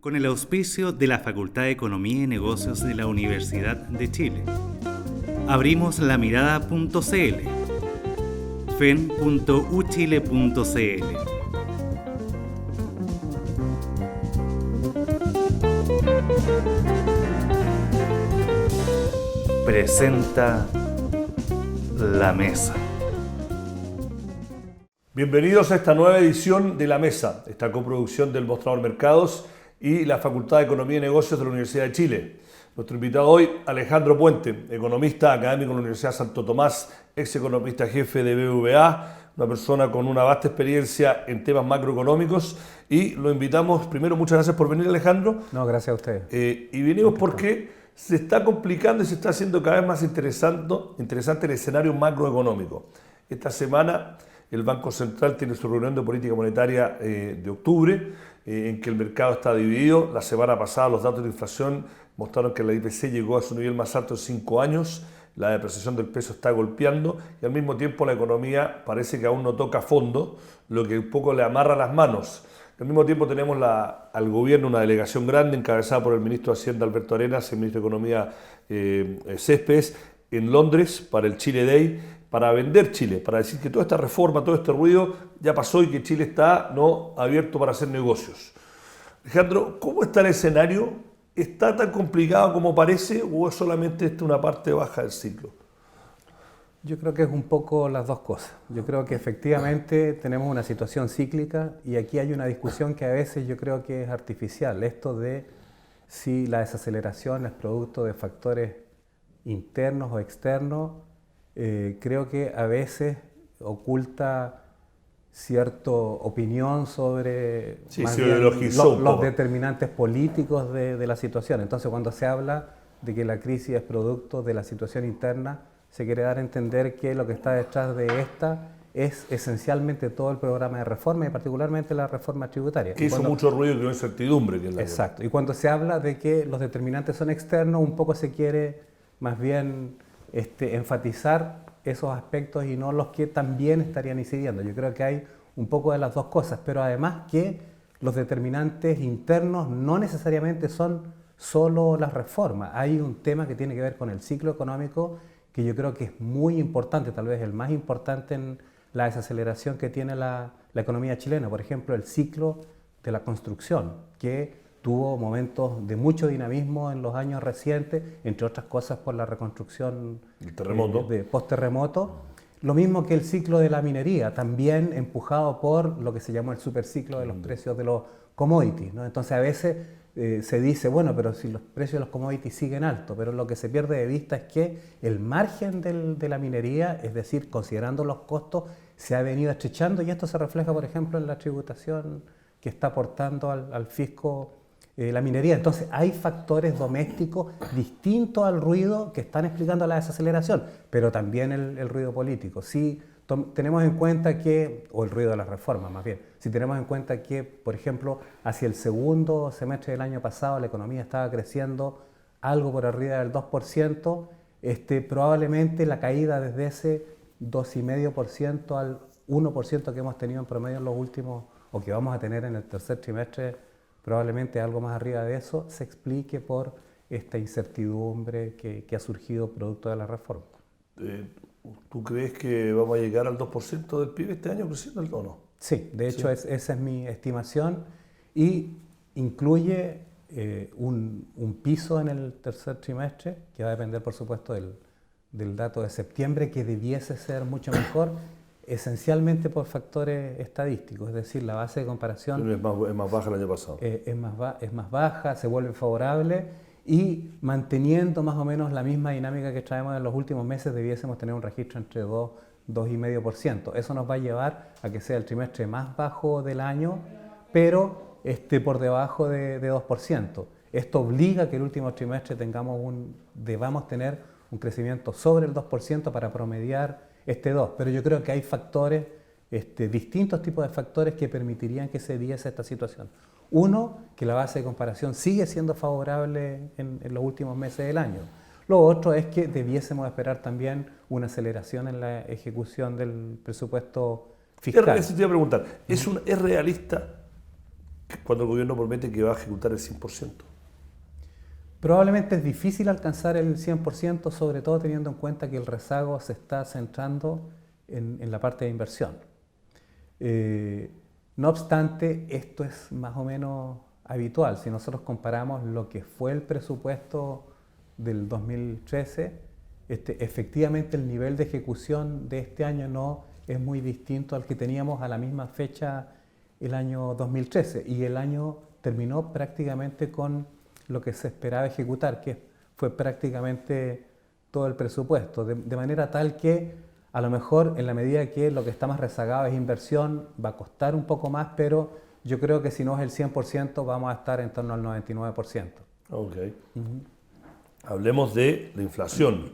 con el auspicio de la Facultad de Economía y Negocios de la Universidad de Chile. Abrimos la mirada.cl, fen.uchile.cl. Presenta La Mesa. Bienvenidos a esta nueva edición de La Mesa, esta coproducción del Mostrador Mercados y la Facultad de Economía y Negocios de la Universidad de Chile. Nuestro invitado hoy, Alejandro Puente, economista académico de la Universidad Santo Tomás, ex economista jefe de BBVA, una persona con una vasta experiencia en temas macroeconómicos, y lo invitamos. Primero, muchas gracias por venir, Alejandro. No, gracias a ustedes. Y venimos porque se está complicando y se está haciendo cada vez más interesante el escenario macroeconómico. Esta semana el Banco Central tiene su reunión de política monetaria de octubre, en que el mercado está dividido. La semana pasada los datos de inflación mostraron que la IPC llegó a su nivel más alto en 5 años, la depreciación del peso está golpeando y al mismo tiempo la economía parece que aún no toca fondo, lo que un poco le amarra las manos. Al mismo tiempo tenemos al gobierno una delegación grande encabezada por el ministro de Hacienda Alberto Arenas, el ministro de Economía Céspedes, en Londres para el Chile Day, para vender Chile, para decir que toda esta reforma, todo este ruido ya pasó y que Chile está abierto para hacer negocios. Alejandro, ¿cómo está el escenario? ¿Está tan complicado como parece o es solamente una parte baja del ciclo? Yo creo que es un poco las dos cosas. Yo creo que efectivamente tenemos una situación cíclica y aquí hay una discusión que a veces yo creo que es artificial. Esto de si la desaceleración es producto de factores internos o externos, creo que a veces oculta cierta opinión sobre los determinantes políticos de la situación. Entonces, cuando se habla de que la crisis es producto de la situación interna, se quiere dar a entender que lo que está detrás de esta es esencialmente todo el programa de reforma y particularmente la reforma tributaria. Que hizo mucho ruido y creó incertidumbre. Exacto. Y cuando se habla de que los determinantes son externos, un poco se quiere más bien enfatizar esos aspectos y no los que también estarían incidiendo. Yo creo que hay un poco de las dos cosas, pero además que los determinantes internos no necesariamente son solo las reformas. Hay un tema que tiene que ver con el ciclo económico que yo creo que es muy importante, tal vez el más importante en la desaceleración que tiene la economía chilena. Por ejemplo, el ciclo de la construcción, que tuvo momentos de mucho dinamismo en los años recientes, entre otras cosas por la reconstrucción de post-terremoto. Lo mismo que el ciclo de la minería, también empujado por lo que se llamó el superciclo de los precios de los commodities, ¿no? Entonces a veces se dice, bueno, pero si los precios de los commodities siguen altos, pero lo que se pierde de vista es que el margen de la minería, es decir, considerando los costos, se ha venido estrechando y esto se refleja, por ejemplo, en la tributación que está aportando al fisco la minería. Entonces hay factores domésticos distintos al ruido que están explicando la desaceleración, pero también el ruido político. Si tenemos en cuenta que, o el ruido de las reformas más bien, si tenemos en cuenta que, por ejemplo, hacia el segundo semestre del año pasado la economía estaba creciendo algo por arriba del 2%, probablemente la caída desde ese 2,5% al 1% que hemos tenido en promedio en los últimos, o que vamos a tener en el tercer trimestre, probablemente algo más arriba de eso, se explique por esta incertidumbre que ha surgido producto de la reforma. ¿Tú crees que vamos a llegar al 2% del PIB este año creciendo o no? Sí, de hecho esa es mi estimación y incluye un piso en el tercer trimestre, que va a depender por supuesto del dato de septiembre, que debiese ser mucho mejor, esencialmente por factores estadísticos, es decir, la base de comparación es más baja el año pasado. Es más baja, se vuelve favorable y manteniendo más o menos la misma dinámica que traemos en los últimos meses debiésemos tener un registro entre 2,5%. Eso nos va a llevar a que sea el trimestre más bajo del año, pero por debajo de 2%. Esto obliga a que el último trimestre debamos tener un crecimiento sobre el 2% para promediar 2%, pero yo creo que hay factores, distintos tipos de factores que permitirían que se diese esta situación. Uno, que la base de comparación sigue siendo favorable en los últimos meses del año. Lo otro es que debiésemos esperar también una aceleración en la ejecución del presupuesto fiscal. Eso te iba a preguntar, ¿es realista cuando el gobierno promete que va a ejecutar el 100%. Probablemente es difícil alcanzar el 100%, sobre todo teniendo en cuenta que el rezago se está centrando en la parte de inversión. No obstante, esto es más o menos habitual. Si nosotros comparamos lo que fue el presupuesto del 2013, efectivamente el nivel de ejecución de este año no es muy distinto al que teníamos a la misma fecha el año 2013, y el año terminó prácticamente con lo que se esperaba ejecutar, que fue prácticamente todo el presupuesto, de manera tal que a lo mejor en la medida que lo que está más rezagado es inversión, va a costar un poco más, pero yo creo que si no es el 100% vamos a estar en torno al 99%. Ok. Hablemos de la inflación.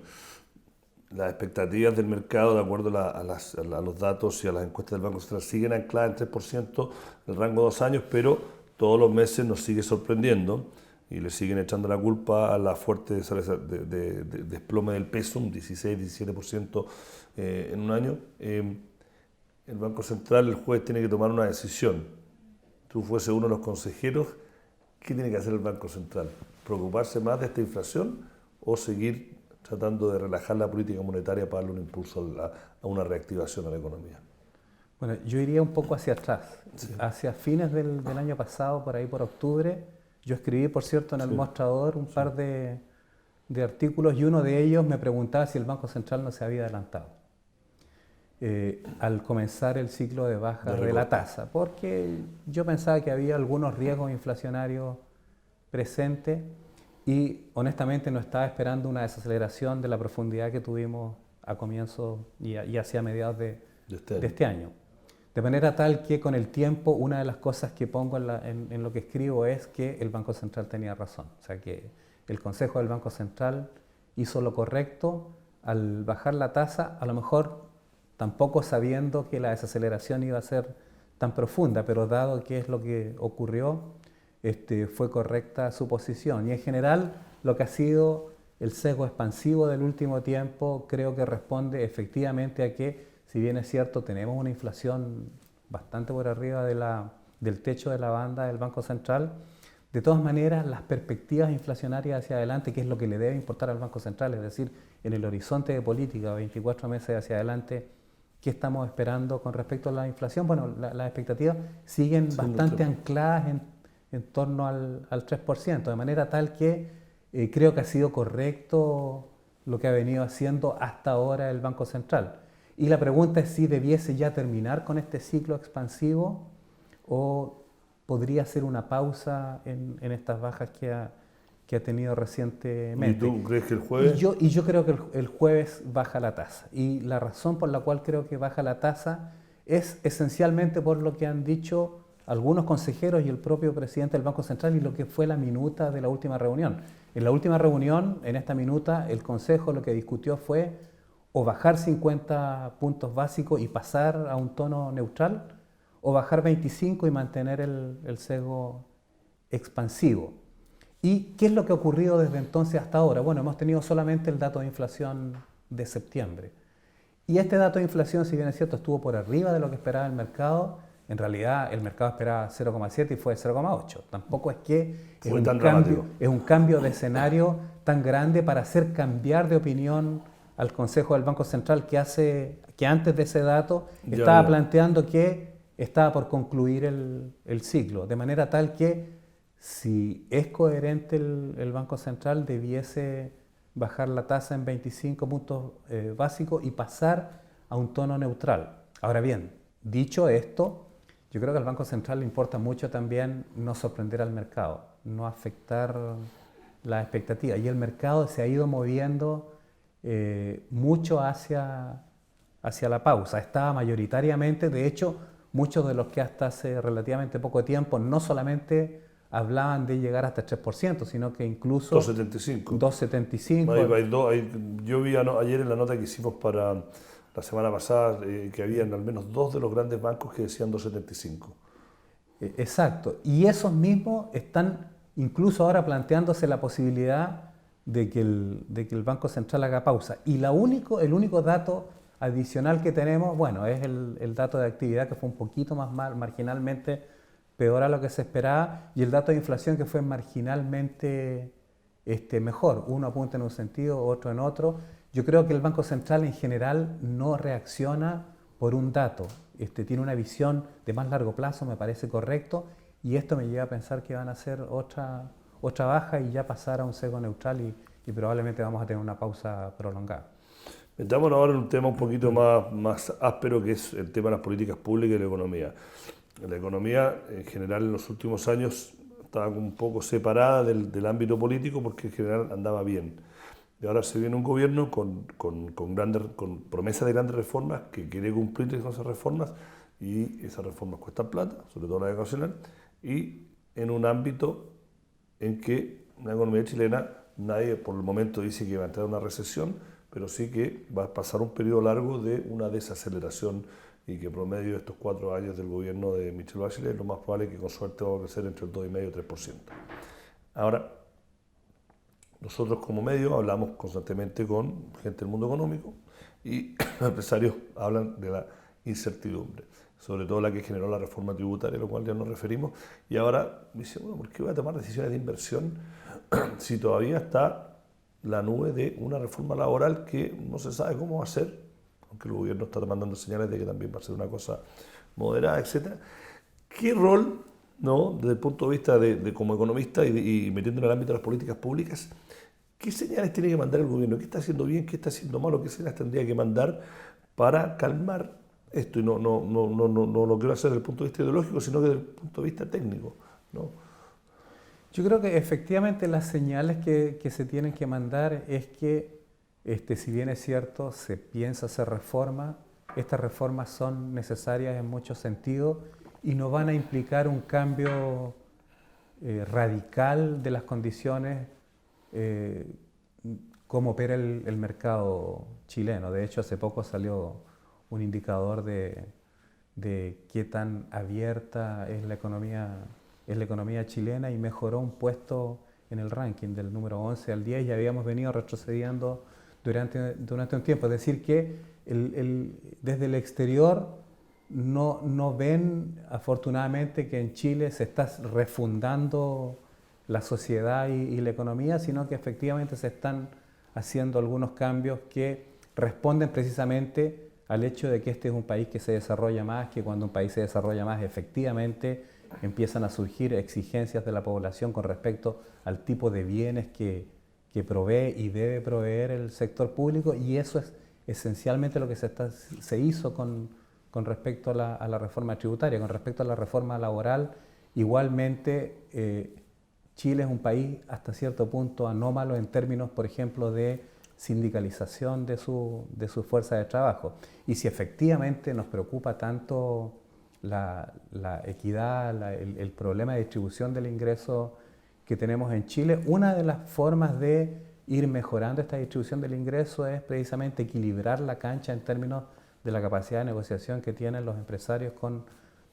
Las expectativas del mercado, de acuerdo a los datos y a las encuestas del Banco Central, siguen ancladas en 3% en el rango de 2 años, pero todos los meses nos sigue sorprendiendo y le siguen echando la culpa a la fuerte desplome del peso, un 16-17% en un año. El Banco Central el jueves tiene que tomar una decisión. Tú fuese uno de los consejeros, ¿qué tiene que hacer el Banco Central? ¿Preocuparse más de esta inflación o seguir tratando de relajar la política monetaria para darle un impulso a una reactivación a la economía? Bueno, yo iría un poco hacia atrás. Sí. Hacia fines del año pasado, por ahí por octubre, yo escribí, por cierto, en el Mostrador un par de artículos, y uno de ellos me preguntaba si el Banco Central no se había adelantado al comenzar el ciclo de baja de la tasa, porque yo pensaba que había algunos riesgos inflacionarios presentes y honestamente no estaba esperando una desaceleración de la profundidad que tuvimos a comienzos y hacia mediados de este año. De manera tal que con el tiempo una de las cosas que pongo en lo que escribo es que el Banco Central tenía razón. O sea que el Consejo del Banco Central hizo lo correcto al bajar la tasa, a lo mejor tampoco sabiendo que la desaceleración iba a ser tan profunda, pero dado que es lo que ocurrió, fue correcta su posición. Y en general lo que ha sido el sesgo expansivo del último tiempo creo que responde efectivamente a que, si bien es cierto, tenemos una inflación bastante por arriba del techo de la banda del Banco Central, de todas maneras las perspectivas inflacionarias hacia adelante, que es lo que le debe importar al Banco Central, es decir, en el horizonte de política, 24 meses hacia adelante, ¿qué estamos esperando con respecto a la inflación? Bueno, las expectativas siguen bastante ancladas en torno al 3%, de manera tal que creo que ha sido correcto lo que ha venido haciendo hasta ahora el Banco Central. Y la pregunta es si debiese ya terminar con este ciclo expansivo o podría ser una pausa en estas bajas que ha tenido recientemente. ¿Y tú crees que el jueves? Y yo creo que el jueves baja la tasa. Y la razón por la cual creo que baja la tasa es esencialmente por lo que han dicho algunos consejeros y el propio presidente del Banco Central y lo que fue la minuta de la última reunión. En la última reunión, en esta minuta, el Consejo lo que discutió fue o bajar 50 puntos básicos y pasar a un tono neutral, o bajar 25 y mantener el sesgo expansivo. ¿Y qué es lo que ha ocurrido desde entonces hasta ahora? Bueno, hemos tenido solamente el dato de inflación de septiembre. Y este dato de inflación, si bien es cierto, estuvo por arriba de lo que esperaba el mercado. En realidad el mercado esperaba 0,7 y fue 0,8. Tampoco es que es un cambio de escenario tan grande para hacer cambiar de opinión al Consejo del Banco Central, que antes de ese dato estaba planteando que estaba por concluir el ciclo. De manera tal que si es coherente el Banco Central, debiese bajar la tasa en 25 puntos básicos y pasar a un tono neutral. Ahora bien, dicho esto, yo creo que al Banco Central le importa mucho también no sorprender al mercado, no afectar las expectativas. Y el mercado se ha ido moviendo mucho hacia la pausa. Estaba mayoritariamente, de hecho, muchos de los que hasta hace relativamente poco tiempo no solamente hablaban de llegar hasta el 3%, sino que incluso 2,75. 2,75. Yo vi ayer en la nota que hicimos para la semana pasada que habían al menos 2 de los grandes bancos que decían 2,75. Exacto. Y esos mismos están incluso ahora planteándose la posibilidad de que el Banco Central haga pausa. Y el único dato adicional que tenemos, bueno, es el dato de actividad, que fue un poquito más marginalmente peor a lo que se esperaba, y el dato de inflación que fue marginalmente mejor. Uno apunta en un sentido, otro en otro. Yo creo que el Banco Central en general no reacciona por un dato. Tiene una visión de más largo plazo, me parece correcto, y esto me lleva a pensar que van a hacer otra baja y ya pasar a un sesgo neutral y probablemente vamos a tener una pausa prolongada. Metámonos ahora en un tema un poquito más áspero, que es el tema de las políticas públicas y la economía. La economía, en general, en los últimos años estaba un poco separada del ámbito político porque en general andaba bien. Y ahora se viene un gobierno con promesa de grandes reformas que quiere cumplir con esas reformas, y esas reformas cuestan plata, sobre todo la educacional, y en un ámbito en que la economía chilena, nadie por el momento dice que va a entrar en una recesión, pero sí que va a pasar un periodo largo de una desaceleración, y que promedio de estos 4 años del gobierno de Michelle Bachelet, lo más probable es que con suerte va a crecer entre el 2,5% y 3%. Ahora, nosotros como medio hablamos constantemente con gente del mundo económico, y los empresarios hablan de la incertidumbre, sobre todo la que generó la reforma tributaria, a lo cual ya nos referimos, y ahora me dicen, bueno, ¿por qué voy a tomar decisiones de inversión si todavía está la nube de una reforma laboral que no se sabe cómo va a ser, aunque el gobierno está mandando señales de que también va a ser una cosa moderada, etcétera? ¿Qué rol, no, desde el punto de vista de como economista y metiendo en el ámbito de las políticas públicas, qué señales tiene que mandar el gobierno? ¿Qué está haciendo bien? ¿Qué está haciendo malo? ¿Qué señales tendría que mandar para calmar esto? Y no lo quiero hacer desde el punto de vista ideológico, sino que desde el punto de vista técnico, ¿no? Yo creo que efectivamente las señales que se tienen que mandar es que, si bien es cierto, se piensa hacer reformas, estas reformas son necesarias en muchos sentidos y no van a implicar un cambio radical de las condiciones como opera el mercado chileno. De hecho, hace poco salió un indicador de qué tan abierta es la economía chilena, y mejoró un puesto en el ranking del número 11 al 10, y habíamos venido retrocediendo durante un tiempo. Es decir, que desde el exterior no ven, afortunadamente, que en Chile se está refundando la sociedad y la economía, sino que efectivamente se están haciendo algunos cambios que responden precisamente al hecho de que este es un país que se desarrolla más, que cuando un país se desarrolla más, efectivamente empiezan a surgir exigencias de la población con respecto al tipo de bienes que provee y debe proveer el sector público, y eso es esencialmente lo que se hizo con respecto a la reforma tributaria. Con respecto a la reforma laboral, igualmente Chile es un país hasta cierto punto anómalo en términos, por ejemplo, de sindicalización de su fuerza de trabajo. Y si efectivamente nos preocupa tanto la equidad, el problema de distribución del ingreso que tenemos en Chile, una de las formas de ir mejorando esta distribución del ingreso es precisamente equilibrar la cancha en términos de la capacidad de negociación que tienen los empresarios con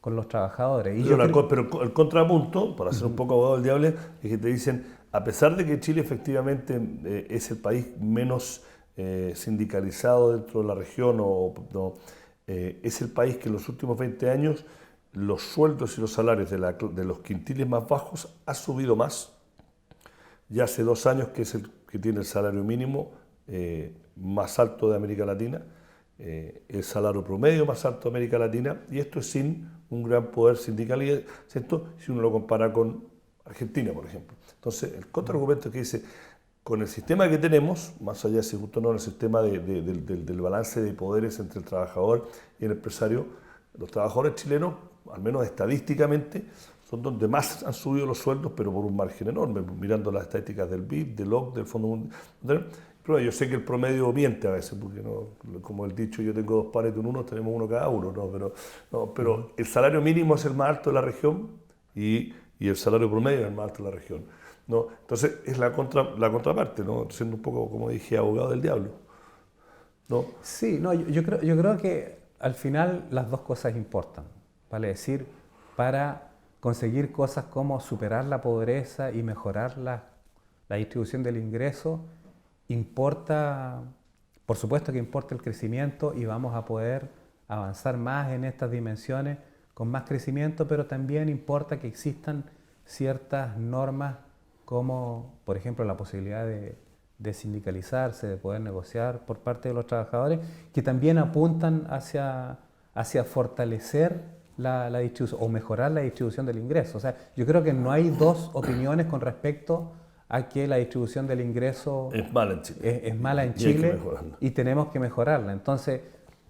los trabajadores. Pero el contrapunto, para ser un poco abogado del diablo, es que te dicen, a pesar de que Chile efectivamente es el país menos sindicalizado dentro de la región, es el país que en los últimos 20 años los sueldos y los salarios de los quintiles más bajos ha subido más. Ya hace 2 años que es el que tiene el salario mínimo más alto de América Latina, el salario promedio más alto de América Latina, y esto es sin un gran poder sindical, ¿cierto? Si uno lo compara con Argentina, por ejemplo. Entonces, el contraargumento es que dice, con el sistema que tenemos, más allá de si justo no el sistema del balance de poderes entre el trabajador y el empresario, los trabajadores chilenos, al menos estadísticamente, son donde más han subido los sueldos, pero por un margen enorme, mirando las estadísticas del BID, del OCDE, del Fondo Mundial. Pero yo sé que el promedio miente a veces, porque como el dicho, yo tengo 2 pares de uno, tenemos uno cada uno, pero el salario mínimo es el más alto de la región y el salario promedio es el más alto de la región, ¿no? Entonces es la contraparte, ¿no? Siendo un poco, como dije, abogado del diablo, ¿no? Sí, no, yo creo que al final las dos cosas importan, vale decir, para conseguir cosas como superar la pobreza y mejorar la distribución del ingreso, importa, por supuesto que importa el crecimiento, y vamos a poder avanzar más en estas dimensiones con más crecimiento, pero también importa que existan ciertas normas como, por ejemplo, la posibilidad de sindicalizarse, de poder negociar por parte de los trabajadores, que también apuntan hacia fortalecer la distribución o mejorar la distribución del ingreso. O sea, yo creo que no hay dos opiniones con respecto a que la distribución del ingreso es mala en Chile, es mala en Chile y tenemos que mejorarla. Entonces,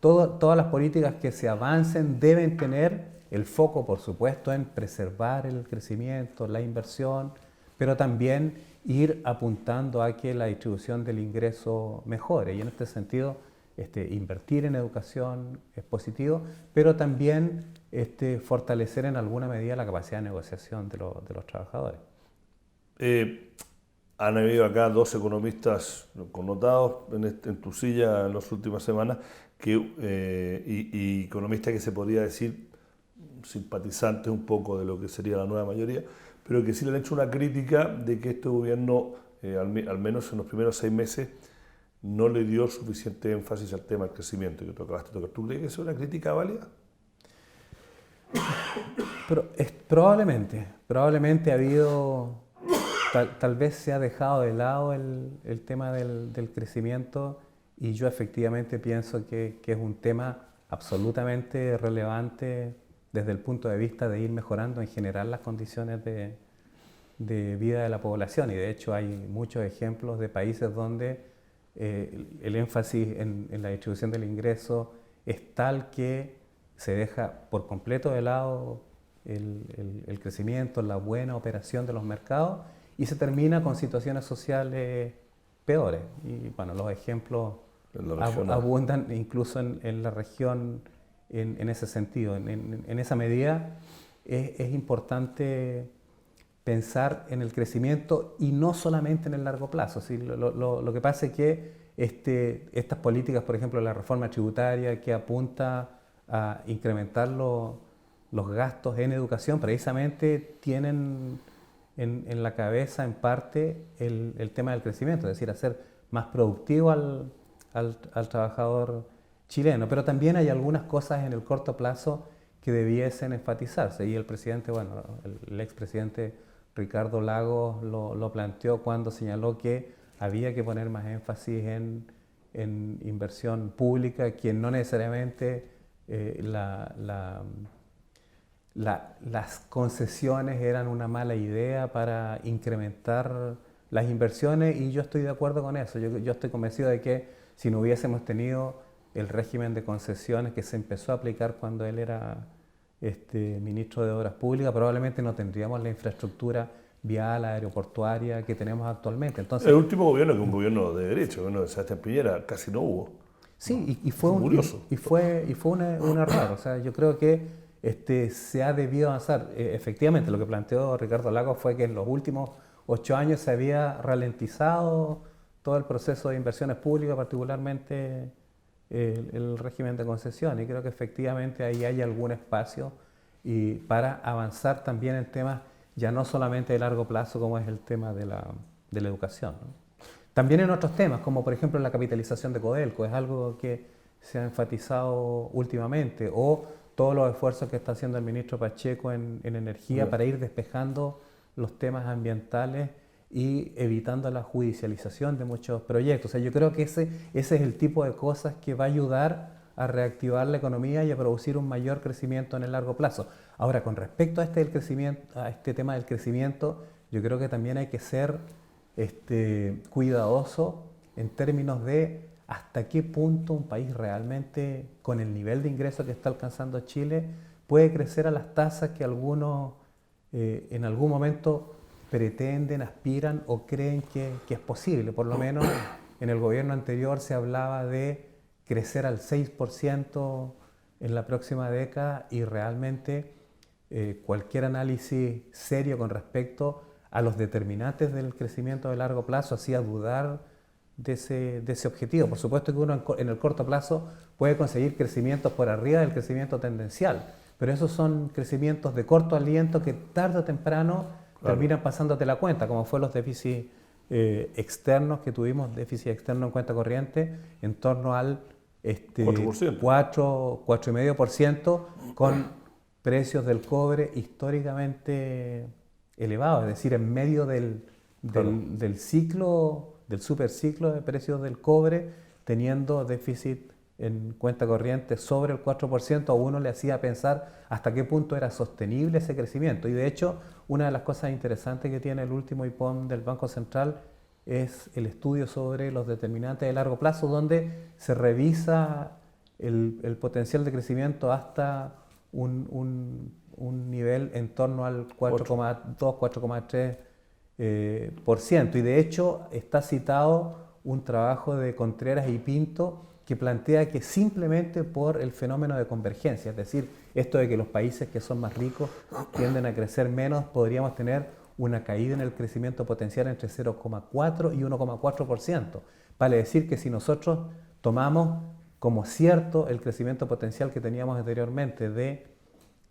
todas las políticas que se avancen deben tener el foco, por supuesto, en preservar el crecimiento, la inversión, pero también ir apuntando a que la distribución del ingreso mejore. Y en este sentido, invertir en educación es positivo, pero también fortalecer en alguna medida la capacidad de negociación de los trabajadores. Han habido acá dos economistas connotados en tu silla en las últimas semanas, y economistas que se podría decir simpatizantes un poco de lo que sería la nueva mayoría, pero que sí le han hecho una crítica de que este gobierno, al menos en los primeros 6 meses, no le dio suficiente énfasis al tema del crecimiento que tú acabaste de tocar. ¿Tú crees que eso es una crítica válida? Pero probablemente ha habido, tal vez se ha dejado de lado el tema del crecimiento, y yo efectivamente pienso que es un tema absolutamente relevante desde el punto de vista de ir mejorando en general las condiciones de vida de la población. Y de hecho hay muchos ejemplos de países donde el énfasis en la distribución del ingreso es tal que se deja por completo de lado el crecimiento, la buena operación de los mercados, y se termina con situaciones sociales peores. Y bueno, los ejemplos abundan incluso en la región en ese sentido. En esa medida es importante pensar en el crecimiento y no solamente en el largo plazo. ¿Sí? Lo que pasa es que estas políticas, por ejemplo, la reforma tributaria que apunta a incrementar los gastos en educación, precisamente tienen en la cabeza en parte el tema del crecimiento, es decir, hacer más productivo al trabajador chileno. Pero también hay algunas cosas en el corto plazo que debiesen enfatizarse, y el presidente, bueno, el expresidente Ricardo Lagos lo planteó cuando señaló que había que poner más énfasis en inversión pública, que no necesariamente las concesiones eran una mala idea para incrementar las inversiones, y yo estoy de acuerdo con eso. Yo estoy convencido de que si no hubiésemos tenido el régimen de concesiones que se empezó a aplicar cuando él era ministro de Obras Públicas, probablemente no tendríamos la infraestructura vial, aeroportuaria que tenemos actualmente. Entonces, el último gobierno, que es un gobierno de derecha, el gobierno de Sebastián Piñera, casi no hubo. Sí, y fue un error. O sea, yo creo que se ha debido avanzar. Efectivamente, lo que planteó Ricardo Lagos fue que en los últimos 8 años se había ralentizado todo el proceso de inversiones públicas, particularmente el régimen de concesión, y creo que efectivamente ahí hay algún espacio para avanzar también en temas ya no solamente de largo plazo, como es el tema de la educación, ¿no? También en otros temas, como por ejemplo la capitalización de Codelco, es algo que se ha enfatizado últimamente, o todos los esfuerzos que está haciendo el ministro Pacheco en energía para ir despejando los temas ambientales y evitando la judicialización de muchos proyectos. O sea, yo creo que ese es el tipo de cosas que va a ayudar a reactivar la economía y a producir un mayor crecimiento en el largo plazo. Ahora, con respecto a este tema del crecimiento, yo creo que también hay que ser cuidadoso en términos de hasta qué punto un país realmente, con el nivel de ingresos que está alcanzando Chile, puede crecer a las tasas que algunos en algún momento pretenden, aspiran o creen que es posible. Por lo menos en el gobierno anterior se hablaba de crecer al 6% en la próxima década, y realmente cualquier análisis serio con respecto a los determinantes del crecimiento de largo plazo hacía dudar de ese objetivo. Por supuesto que uno en el corto plazo puede conseguir crecimientos por arriba del crecimiento tendencial, pero esos son crecimientos de corto aliento que tarde o temprano terminan pasándote la cuenta, como fue los déficits externos que tuvimos, déficit externo en cuenta corriente en torno al 4,5%, precios del cobre históricamente elevados, es decir, en medio del ciclo, del superciclo de precios del cobre, teniendo déficit en cuenta corriente sobre el 4%, a uno le hacía pensar hasta qué punto era sostenible ese crecimiento. Y de hecho, una de las cosas interesantes que tiene el último IPOM del Banco Central es el estudio sobre los determinantes de largo plazo, donde se revisa el potencial de crecimiento hasta un nivel en torno al 4,2, 4,3%. Y de hecho está citado un trabajo de Contreras y Pinto que plantea que simplemente por el fenómeno de convergencia, es decir, esto de que los países que son más ricos tienden a crecer menos, podríamos tener una caída en el crecimiento potencial entre 0,4 y 1,4%. Vale decir que si nosotros tomamos como cierto el crecimiento potencial que teníamos anteriormente de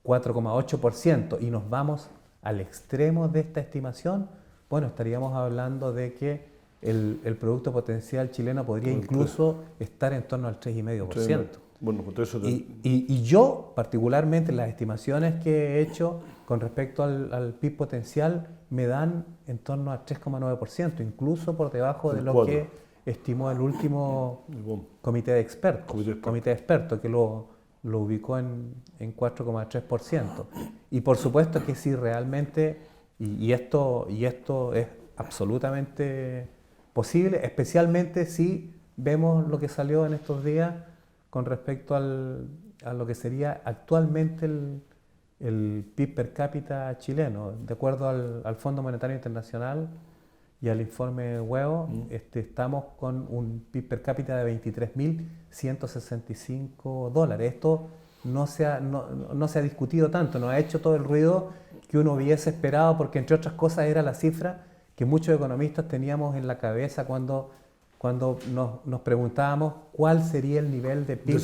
4,8% y nos vamos al extremo de esta estimación, bueno, estaríamos hablando de que el producto potencial chileno podría incluso estar en torno al 3,5%. Bueno, pues eso y yo, particularmente, las estimaciones que he hecho con respecto al PIB potencial me dan en torno al 3,9%, incluso por debajo de lo que estimó el último comité de expertos, que lo ubicó en 4,3%. Y por supuesto que si realmente, y esto es absolutamente posible, especialmente si vemos lo que salió en estos días con respecto a lo que sería actualmente el PIB per cápita chileno. De acuerdo al Fondo Monetario Internacional y al informe Huevo, estamos con un PIB per cápita de $23.165. Esto no se ha discutido tanto, no ha hecho todo el ruido que uno hubiese esperado, porque entre otras cosas era la cifra que muchos economistas teníamos en la cabeza cuando nos preguntábamos cuál sería el nivel de PIB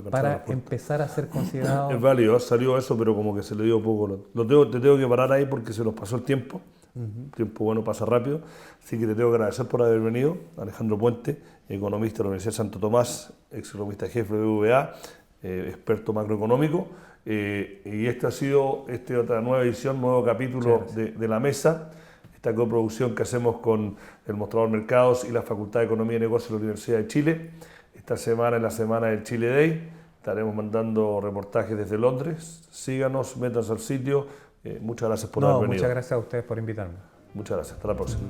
para empezar a ser considerado. Es válido, salió eso, pero como que se le dio poco. Te tengo que parar ahí porque se nos pasó el tiempo. El tiempo bueno pasa rápido, así que te tengo que agradecer por haber venido. Alejandro Puente, economista de la Universidad de Santo Tomás, ex economista jefe de BBVA, experto macroeconómico. Y esta ha sido otra nueva edición, nuevo capítulo de La Mesa. Esta coproducción que hacemos con el Mostrador Mercados y la Facultad de Economía y Negocios de la Universidad de Chile. Esta semana es la semana del Chile Day. Estaremos mandando reportajes desde Londres. Síganos, métanse al sitio. Muchas gracias por haber venido. Muchas gracias a ustedes por invitarme. Muchas gracias. Hasta la próxima.